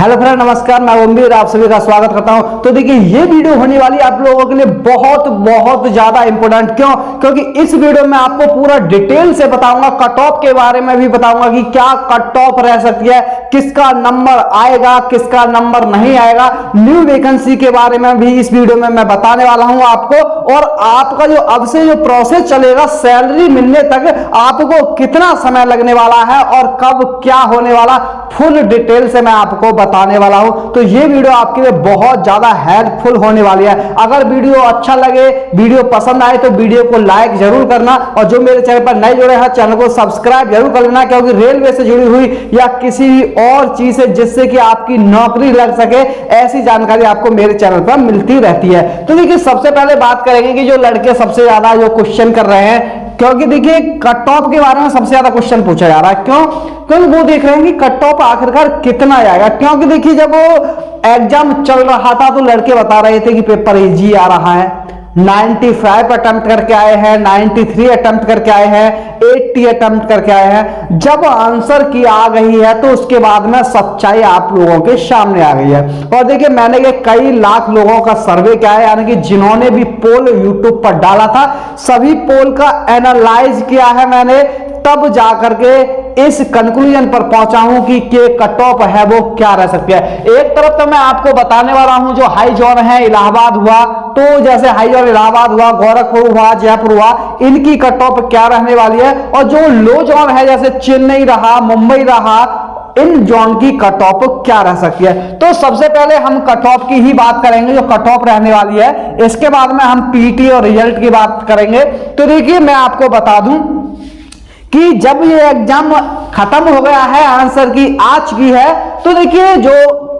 Hello friend, नमस्कार। मैं ओमवीर आप सभी का स्वागत करता हूं। तो देखिए, ये वीडियो होने वाली आप लोगों के लिए बहुत बहुत ज्यादा इंपॉर्टेंट। क्योंकि इस वीडियो में आपको पूरा डिटेल से बताऊंगा, कट ऑफ के बारे में भी बताऊंगा कि क्या कट ऑफ रह सकती है, किसका नंबर आएगा, किसका नंबर नहीं आएगा। न्यू वैकेंसी के बारे में भी इस वीडियो में मैं बताने वाला हूं आपको। और आपका जो अब से जो प्रोसेस चलेगा सैलरी मिलने तक, आपको कितना समय लगने वाला है और कब क्या होने वाला, फुल डिटेल से मैं आपको बताने वाला हूं। तो ये वीडियो आपके लिए बहुत ज्यादा हेल्पफुल होने वाली है। अगर वीडियो अच्छा लगे, वीडियो पसंद आए तो वीडियो को लाइक जरूर करना, और जो मेरे चैनल पर नए जुड़े हैं चैनल को सब्सक्राइब जरूर कर लेना। क्योंकि रेलवे से जुड़ी हुई या किसी भी और चीज से जिससे कि आपकी नौकरी लग सके, ऐसी जानकारी आपको मेरे चैनल पर मिलती रहती है। तो देखिए, सबसे पहले बात करेंगे कि जो लड़के सबसे ज्यादा जो क्वेश्चन कर रहे हैं, क्योंकि देखिए कट ऑफ के बारे में सबसे ज्यादा क्वेश्चन पूछा जा रहा है। क्यों? क्योंकि वो देख रहे हैं कि कट ऑफ आखिरकार कितना आएगा। क्योंकि देखिए, जब वो एग्जाम चल रहा था तो लड़के बता रहे थे कि पेपर इजी आ रहा है, 95 अटेम्प्ट करके आए हैं, 93 अटेम्प्ट करके आए हैं, 80 अटेम्प्ट करके आए हैं। जब आंसर की आ गई है तो उसके बाद में सच्चाई आप लोगों के सामने आ गई है। और देखिए, मैंने ये कई लाख लोगों का सर्वे किया है, यानी कि जिन्होंने भी पोल यूट्यूब पर डाला था, सभी पोल का एनालाइज किया है मैंने, तब जाकर के इस कंक्लूजन पर पहुंचा हूं कि कट ऑफ है वो क्या रह सकती है। एक तरफ तो मैं आपको बताने वाला हूं जो हाई जोन है, इलाहाबाद हुआ, तो जैसे हाई जोन इलाहाबाद हुआ, गोरखपुर हुआ, जयपुर हुआ, इनकी कट ऑफ क्या रहने वाली है। और जो लो जोन है, जैसे चेन्नई रहा, मुंबई रहा, इन जोन की कट ऑफ क्या रह सकती है। तो सबसे पहले हम कट ऑफ की ही बात करेंगे, जो कट ऑफ रहने वाली है। इसके बाद में हम पीटी और रिजल्ट की बात करेंगे। तो देखिए, मैं आपको बता दूं कि जब ये एग्जाम खत्म हो गया है, आंसर की आ चुकी है, तो देखिए जो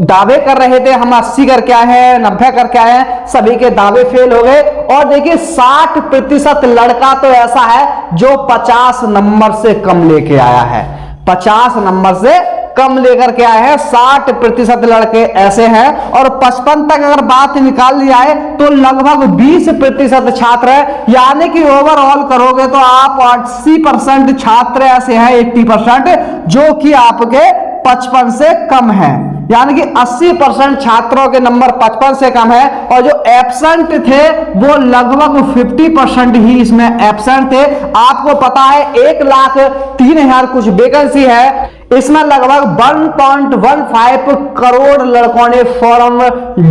दावे कर रहे थे हम 80 करके आए हैं, 90 करके आए हैं, सभी के दावे फेल हो गए। और देखिए 60% लड़का तो ऐसा है जो 50 नंबर से कम लेके आया है, 50 नंबर से कम लेकर के आए हैं। 60% लड़के ऐसे हैं। और 55 तक अगर बात निकाल ली जाए तो लगभग 20% छात्र है। यानी कि ओवरऑल करोगे तो आप 80% छात्र ऐसे हैं, 80% जो कि आपके 55 से कम है। यानी कि 80% छात्रों के नंबर 55 से कम है। और जो एब्सेंट थे वो लगभग 50% ही इसमें एब्सेंट थे। आपको पता है 1,03,000 कुछ वैकेंसी है, इसमें लगभग 1.15 करोड़ लड़कों ने फॉर्म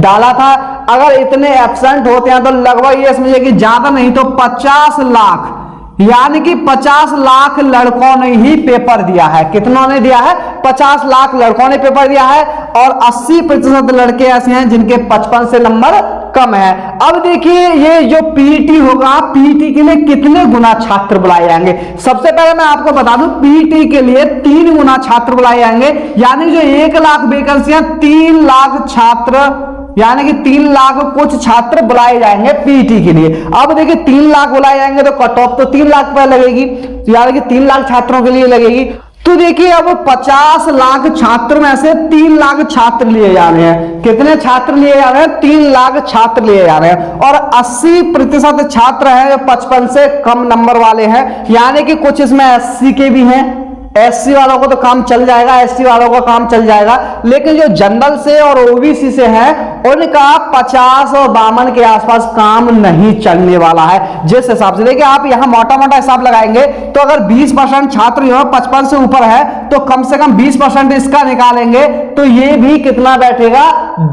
डाला था। अगर इतने एब्सेंट होते हैं तो लगभग ये समझिए कि ज्यादा नहीं तो 50 लाख, यानी कि 50 लाख लड़कों ने ही पेपर दिया है। कितनों ने दिया है? 50 लाख लड़कों ने पेपर दिया है। और 80% लड़के ऐसे हैं जिनके 55 से नंबर कम है। अब देखिए, ये जो पीटी होगा, पीटी के लिए कितने गुना छात्र बुलाए जाएंगे। सबसे पहले मैं आपको बता दूं, पीटी के लिए 3 गुना छात्र बुलाए जाएंगे। यानी जो 1 लाख वैकेंसियां, 3 लाख छात्र, यानी कि 3 लाख कुछ छात्र बुलाए जाएंगे पीटी के लिए। अब देखिए 3 लाख बुलाए जाएंगे तो कट ऑफ तो 3 लाख पर लगेगी, यानी कि 3 लाख छात्रों के लिए लगेगी। तो देखिए, अब 50 लाख छात्र में से 3 लाख छात्र लिए जा रहे हैं। कितने छात्र लिए जा रहे हैं? 3 लाख छात्र लिए जा रहे हैं। और 80% छात्र हैं जो 55 से कम नंबर वाले हैं। यानी कि कुछ इसमें एससी के भी हैं, एससी वालों को तो काम चल जाएगा, एससी वालों का काम चल जाएगा। लेकिन जो जनरल से और ओबीसी से है उनका 50 और 52 के आसपास काम नहीं चलने वाला है। जिस हिसाब से देखिए, आप यहां मोटा मोटा हिसाब लगाएंगे तो अगर 20% छात्र जो 55 से ऊपर है तो कम से कम 20% इसका निकालेंगे तो ये भी कितना बैठेगा?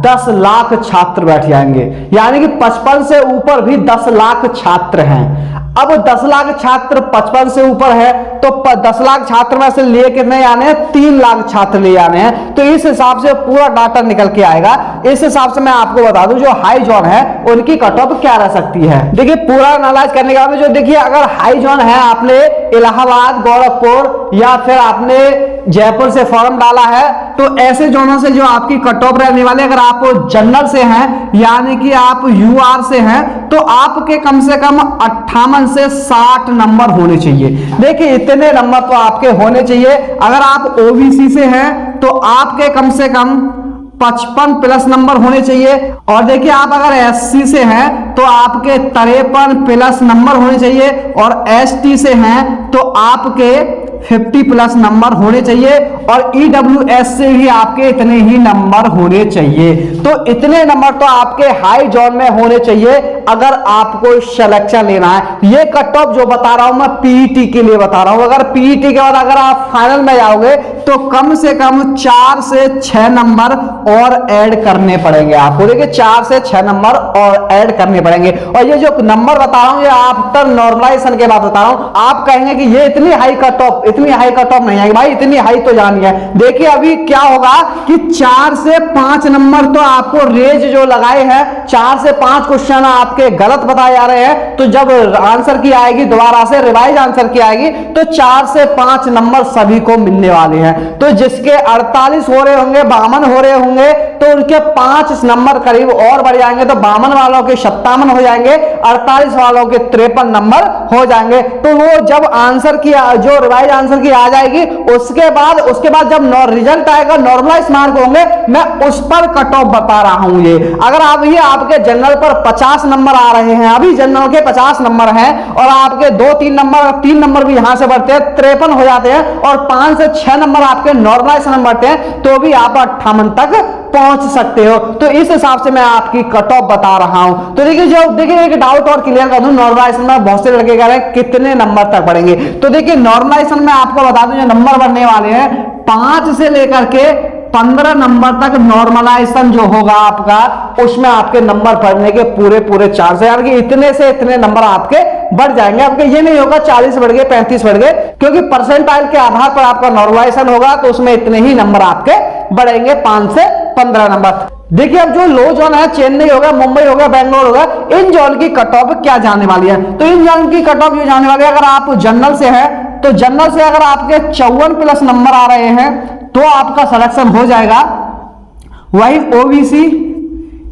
10 लाख छात्र बैठ जाएंगे। यानी कि 55 से ऊपर भी 10 लाख छात्र हैं। अब 10 लाख छात्र 55 से ऊपर है तो 10 लाख छात्र में से लिए कितने आने हैं? 3 लाख छात्र ले आने हैं। तो इस हिसाब से पूरा डाटा निकल के आएगा। इस हिसाब से मैं आपको बता दूं जो हाई जोन है उनकी कट ऑफ क्या रह सकती है। देखिए, पूरा एनालाइज करने के बाद जो देखिए, अगर हाई जोन है, आपने इलाहाबाद, गोरखपुर या फिर आपने जयपुर से फॉर्म डाला है, तो ऐसे जोनों से जो आपकी कट ऑफ रहने वाले, अगर आप जनरल से हैं यानी कि आप यूआर से हैं, तो आपके कम से कम 58 से 60 नंबर होने चाहिए। देखिए, इतने नंबर तो आपके होने चाहिए। अगर आप ओबीसी से हैं तो आपके कम से कम 55 प्लस नंबर होने चाहिए। और देखिए, आप अगर एससी से हैं तो आपके 53 प्लस नंबर होने चाहिए। और एसटी से हैं तो आपके 50 प्लस नंबर होने चाहिए और EWS से भी आपके इतने ही नंबर होने चाहिए। तो इतने नंबर तो आपके हाई जोन में होने चाहिए अगर आपको सिलेक्शन लेना है। ये कट ऑफ जो बता रहा हूं मैं पीईटी के लिए बता रहा हूं। अगर पीईटी के बाद अगर आप फाइनल में जाओगे तो कम से कम 4 से 6 नंबर और ऐड करने पड़ेंगे आपको। देखिए 4 से 6 नंबर और ऐड करने पड़ेंगे। और ये जो नंबर बता रहा हूं ये आफ्टर नॉर्मलाइजेशन के बाद बता रहा हूं। आप कहेंगे कि ये इतनी हाई कट ऑफ नहीं आएगी। भाई इतनी हाई तो जानिए। देखिए अभी क्या होगा कि 4 से 5 नंबर तो आपको रेंज जो लगाए हैं, 4 से 5 क्वेश्चन आपके गलत बताए जा रहे हैं। तो जब आंसर की आएगी दोबारा से रिवाइज आंसर की आएगी तो 4 से 5 नंबर सभी को मिलने वाले हैं। तो जिसके 48 हो रहे होंगे, 52 हो रहे होंगे तो उनके 5 नंबर करीब और बढ़ जाएंगे। तो 52 वालों के 57 हो जाएंगे, 48 वालों के 53 नंबर हो जाएंगे। तो वो जब आंसर की जो रिवाइज आंसर की आ जाएगी उसके बाद जब रिजल्ट आएगा, नॉर्मलाइज मार्क होंगे, मैं उस पर कट ऑफ बता रहा हूं। ये अगर आप ये आपके जनरल पर 50 नंबर आ रहे हैं, अभी जनरल के 50 नंबर हैं और आपके 3 नंबर भी यहां से बढ़ते हैं, 53 हो जाते हैं और 5 से 6 नंबर आपके नॉर्मलाइज नंबर बढ़ते हैं तो भी आप 58 तक पहुंच सकते हो। तो इस हिसाब से मैं आपकी कट ऑफ बता रहा हूं। तो देखिए एक डाउट और क्लियर कर दूं, नॉर्मलाइजेशन में बहुत से लड़के कह रहे हैं कितने नंबर तक बढ़ेंगे। तो देखिए नॉर्मलाइजेशन में आपको बता दूं जो नंबर बढ़ने वाले हैं 5 से लेकर के 15 नंबर तक नॉर्मलाइजेशन जो होगा आपका, उसमें आपके नंबर पढ़ने के पूरे चांस है। यानी कि इतने से इतने नंबर आपके बढ़ जाएंगे। आपके ये नहीं होगा 40 बढ़ गए 35 बढ़ गए, क्योंकि परसेंटाइल के आधार पर आपका नॉर्मलाइजेशन होगा तो उसमें इतने ही नंबर आपके बढ़ेंगे, 5 से 15 नंबर। देखिए अब जो लो जोन है, चेन्नई होगा, मुंबई होगा, बेंगलोर होगा, इन जोन की कट ऑफ क्या जाने वाली है। तो इन जोन की कट ऑफ जो जाने वाली है, अगर आप जनरल से है तो जनरल से अगर आपके 54 प्लस नंबर आ रहे हैं तो आपका सिलेक्शन हो जाएगा। वही ओबीसी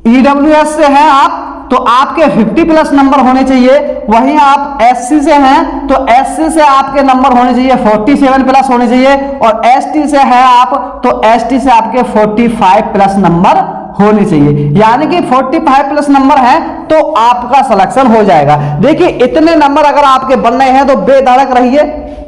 ईडब्ल्यूएस से हैं आप तो आपके 50 प्लस नंबर होने चाहिए। वहीं आप एससी से हैं तो एससी से आपके नंबर होने चाहिए 47 प्लस होने चाहिए। और एसटी से है आप तो एसटी से आपके 45 प्लस नंबर होने चाहिए। यानी कि 45 प्लस नंबर है तो आपका सिलेक्शन हो जाएगा। देखिए इतने नंबर अगर आपके बन रहे हैं तो बेधड़क रहिए,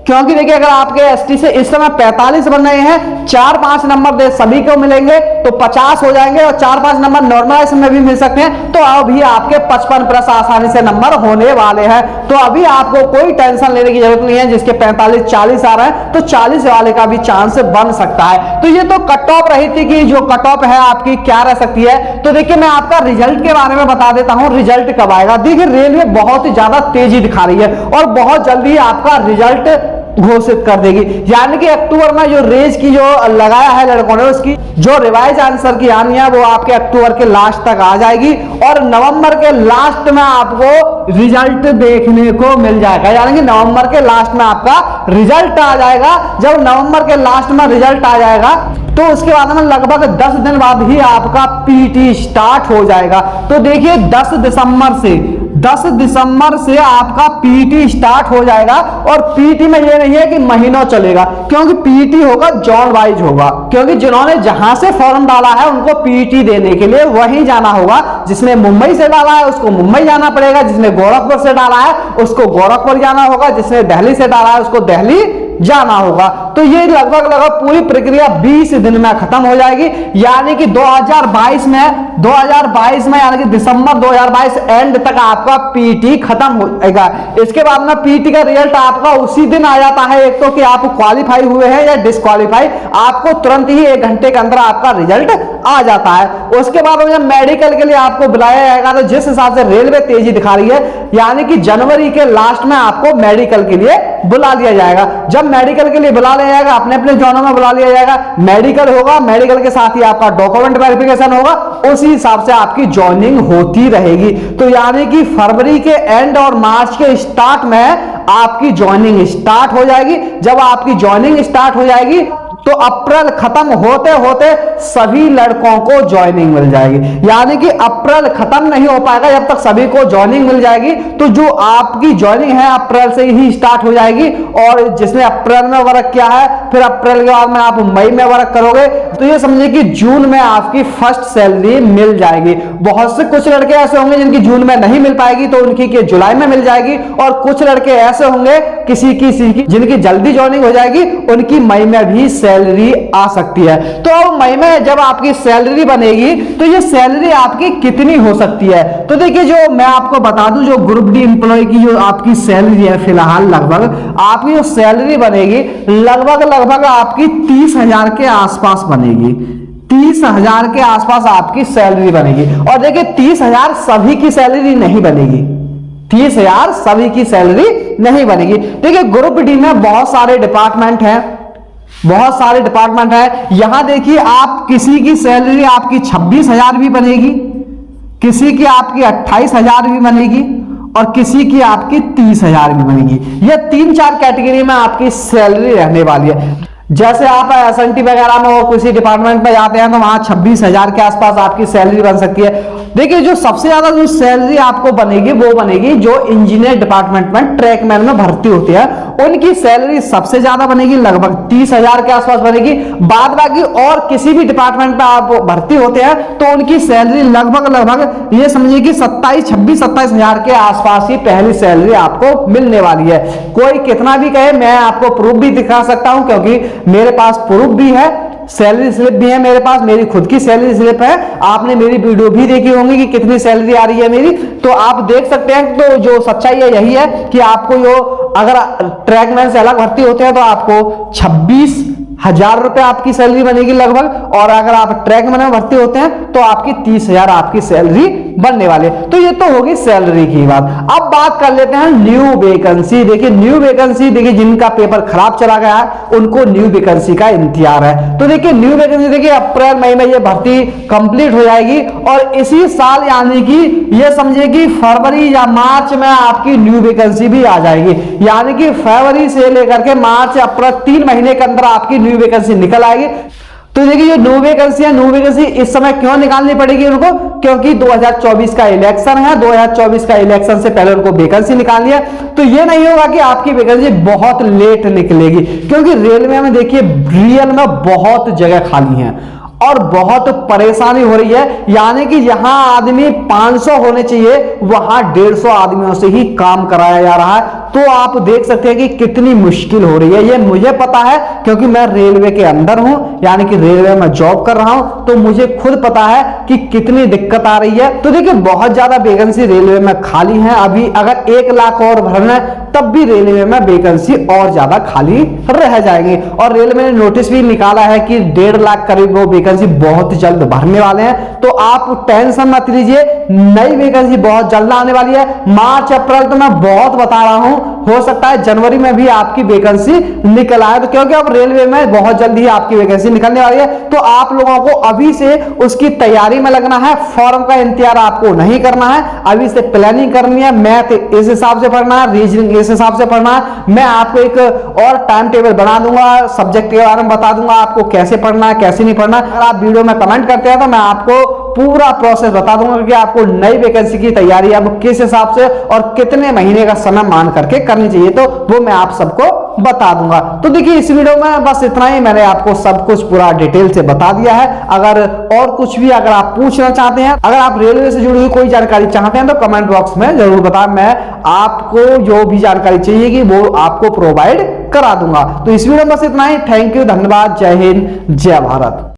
क्योंकि देखिए अगर आपके एसटी से इस समय 45 बन रहे हैं, 4-5 नंबर दे सभी को मिलेंगे तो 50 हो जाएंगे और 4-5 नंबर नॉर्मलाइजेशन में भी मिल सकते हैं। तो अभी आपके 55 प्लस आसानी से नंबर होने वाले हैं। तो अभी आपको कोई टेंशन लेने की जरूरत नहीं है। जिसके 45-40 आ रहे हैं तो 40 वाले का भी चांस बन सकता है। तो ये तो कट ऑफ रही थी कि जो कट ऑफ है आपकी क्या रह सकती है। तो देखिए मैं आपका रिजल्ट के बारे में बता देता हूं, रिजल्ट कब आएगा। देखिए रेलवे बहुत ही ज्यादा तेजी दिखा रही है और बहुत जल्दी आपका रिजल्ट घोषित कर देगी। यानी कि अक्टूबर में जो रेज की जो लगाया है लड़कों ने, उसकी जो रिवाइज आंसर की आनी है वो आपके अक्टूबर के लास्ट तक आ जाएगी और नवंबर के लास्ट में आपको रिजल्ट देखने को मिल जाएगा। यानी कि नवंबर के लास्ट में आपका रिजल्ट आ जाएगा। जब नवंबर के लास्ट में रिजल्ट आ जाएगा तो उसके बाद में लगभग 10 दिन बाद ही आपका पीटी स्टार्ट हो जाएगा। तो देखिए 10 दिसंबर से आपका पीटी स्टार्ट हो जाएगा। और पीटी में ये नहीं है कि महीनों चलेगा, क्योंकि पीटी होगा जोन वाइज होगा, क्योंकि जिन्होंने जहां से फॉर्म डाला है उनको पीटी देने के लिए वहीं जाना होगा। जिसने मुंबई से डाला है उसको मुंबई जाना पड़ेगा, जिसने गोरखपुर से डाला है उसको गोरखपुर जाना होगा, जिसने दिल्ली से डाला है उसको दिल्ली जाना होगा। तो ये लगभग पूरी प्रक्रिया 20 दिन में खत्म हो जाएगी। यानी कि 2022 में यानी कि दिसंबर 2022 एंड तक आपका पीटी खत्म हो जाएगा। इसके बाद में पीटी का रिजल्ट आपका उसी दिन आ जाता है। एक तो कि आप क्वालिफाई हुए हैं या डिस्क्वालीफाई, आपको तुरंत ही 1 घंटे के अंदर आपका रिजल्ट आ जाता है। उसके बाद जब मेडिकल के लिए आपको बुलाया जाएगा, तो जिस हिसाब से रेलवे तेजी दिखा रही है, यानी कि जनवरी के लास्ट में आपको मेडिकल के लिए बुला लिया जाएगा। जब मेडिकल के लिए बुला लिया जाएगा, अपने अपने जोनों में बुला लिया जाएगा, मेडिकल होगा, मेडिकल के साथ ही आपका डॉक्यूमेंट वेरिफिकेशन होगा, उसी हिसाब से आपकी ज्वाइनिंग होती रहेगी। तो यानी कि फरवरी के एंड और मार्च के स्टार्ट में आपकी ज्वाइनिंग स्टार्ट हो जाएगी। जब आपकी ज्वाइनिंग स्टार्ट हो जाएगी तो अप्रैल खत्म होते होते सभी लड़कों को ज्वाइनिंग मिल जाएगी। यानी कि अप्रैल खत्म नहीं हो पाएगा जब तक सभी को ज्वाइनिंग मिल जाएगी। तो जो आपकी ज्वाइनिंग है अप्रैल से ही स्टार्ट हो जाएगी, और जिसने अप्रैल में वर्क किया है फिर अप्रैल के बाद में आप मई में वर्क करोगे तो ये समझिए कि जून में आपकी फर्स्ट सैलरी मिल जाएगी। बहुत से कुछ लड़के ऐसे होंगे जिनकी जून में नहीं मिल पाएगी तो उनकी के जुलाई में मिल जाएगी, और कुछ लड़के ऐसे होंगे किसी की जिनकी जल्दी ज्वाइनिंग हो जाएगी उनकी मई में भी सैलरी आ सकती है। तो अब मई में जब आपकी सैलरी बनेगी तो ये सैलरी आपकी कितनी हो सकती है? तो देखिए, जो मैं आपको बता दूं, जो ग्रुप डी एम्प्लॉय की जो आपकी सैलरी है फिलहाल लगभग आपकी जो सैलरी बनेगी लगभग आपकी 30,000 के आसपास बनेगी। 30,000 के आसपास आपकी सैलरी बनेगी। और देखिए 30,000 सभी की सैलरी नहीं बनेगी, 30,000 सभी की सैलरी नहीं बनेगी। देखिए ग्रुप डी में बहुत सारे डिपार्टमेंट हैं, बहुत सारे डिपार्टमेंट है। यहां देखिए आप किसी की सैलरी आपकी 26,000 भी बनेगी, किसी की आपकी 28,000 भी बनेगी, और किसी की आपकी 30,000 भी बनेगी। ये 3-4 कैटेगरी में आपकी सैलरी रहने वाली है। जैसे आप एसएनटी वगैरह में और किसी डिपार्टमेंट में जाते हैं तो वहां 26,000 के आसपास आपकी सैलरी बन सकती है। देखिए जो सबसे ज्यादा जो सैलरी आपको बनेगी वो बनेगी जो इंजीनियर डिपार्टमेंट में ट्रैकमैन में भर्ती होती है, उनकी सैलरी सबसे ज्यादा बनेगी, लगभग 30,000 के आसपास बनेगी। बाद बाकी और किसी भी डिपार्टमेंट में आप भर्ती होते हैं तो उनकी सैलरी लगभग ये समझिए कि 27,000 के आसपास ही पहली सैलरी आपको मिलने वाली है। कोई कितना भी कहे, मैं आपको प्रूफ भी दिखा सकता हूं क्योंकि मेरे पास प्रूफ भी है, सैलरी स्लिप भी है मेरे पास, मेरी खुद की सैलरी स्लिप है। आपने मेरी वीडियो भी देखी होंगी कि कितनी सैलरी आ रही है मेरी, तो आप देख सकते हैं। तो जो सच्चाई है यही है कि आपको जो अगर ट्रैकमैन से अलग भर्ती होते हैं तो आपको 26,000 रुपए आपकी सैलरी बनेगी लगभग, और अगर आप ट्रैकमैन में भर्ती होते हैं तो आपकी 30,000 आपकी सैलरी बनने वाले। तो ये तो होगी सैलरी की बात। अब बात कर लेते हैं न्यू वैकेंसी। देखिए न्यू वैकेंसी, देखिए जिनका पेपर खराब चला गया है उनको न्यू वैकेंसी का इंतजार है। तो देखिए न्यू वैकेंसी देखिए अप्रैल मई में ये भर्ती कंप्लीट हो जाएगी, और इसी साल यानी कि ये समझिए कि फरवरी या मार्च में आपकी न्यू वैकेंसी भी आ जाएगी। यानी कि फरवरी से लेकर के मार्च अप्रैल 3 महीने के अंदर आपकी न्यू वैकेंसी निकल आएगी। तो देखिए जो न्यू वैकेंसी है, न्यू वैकेंसी इस समय क्यों निकालनी पड़ेगी उनको? क्योंकि 2024 का इलेक्शन है, 2024 का इलेक्शन से पहले उनको वैकेंसी निकालनी है। तो ये नहीं होगा कि आपकी वैकेंसी बहुत लेट निकलेगी, क्योंकि रेलवे में देखिए रियल में बहुत जगह खाली है और बहुत परेशानी हो रही है। यानी कि जहां आदमी 500 होने चाहिए वहां 150 आदमियों से ही काम कराया जा रहा है। तो आप देख सकते हैं कि कितनी मुश्किल हो रही है। ये मुझे पता है क्योंकि मैं रेलवे के अंदर हूं, यानी कि रेलवे में जॉब कर रहा हूं, तो मुझे खुद पता है कि कितनी दिक्कत आ रही है। तो देखिए बहुत ज्यादा वैकेंसी रेलवे में खाली है। अभी अगर 1 लाख और भरना है तब भी रेलवे में वैकेंसी और ज्यादा खाली रह जाएंगी। और रेलवे ने नोटिस भी निकाला है कि 1.5 लाख करीब वो वैकेंसी बहुत जल्द भरने वाले हैं। तो आप टेंशन मत लीजिए, नई वैकेंसी बहुत जल्द आने वाली है। मार्च अप्रैल तो मैं बहुत बता रहा हूं, हो सकता है जनवरी में भी आपकी वैकेंसी निकल आए। तो क्योंकि अब रेलवे में बहुत जल्दी ही आपकी वैकेंसी निकलने वाली है, तो आप लोगों को अभी से उसकी तैयारी में लगना है। फॉर्म का इंतजार आपको नहीं करना है, अभी से प्लानिंग करनी है। मैथ इस हिसाब से पढ़ना है, रीजनिंग इस हिसाब से पढ़ना है। मैं आपको एक और टाइम टेबल बना दूंगा, सब्जेक्ट के बारे में बता दूंगा आपको कैसे पढ़ना है कैसे नहीं पढ़ना। अगर आप वीडियो में कमेंट करते हैं तो मैं आपको पूरा प्रोसेस बता दूंगा कि आपको नई वैकेंसी की तैयारी अब किस हिसाब से और कितने महीने का समय मान करके करनी चाहिए, तो वो मैं आप सबको बता दूंगा। तो देखिए इस वीडियो में बस इतना ही, मैंने आपको सब कुछ पूरा डिटेल से बता दिया है। अगर और कुछ भी अगर आप पूछना चाहते हैं, अगर आप रेलवे से जुड़ी हुई कोई जानकारी चाहते हैं तो कमेंट बॉक्स में जरूर बताएं, मैं आपको जो भी जानकारी चाहिए वो आपको प्रोवाइड करा दूंगा। तो इस वीडियो में बस इतना ही। थैंक यू, धन्यवाद, जय हिंद, जय भारत।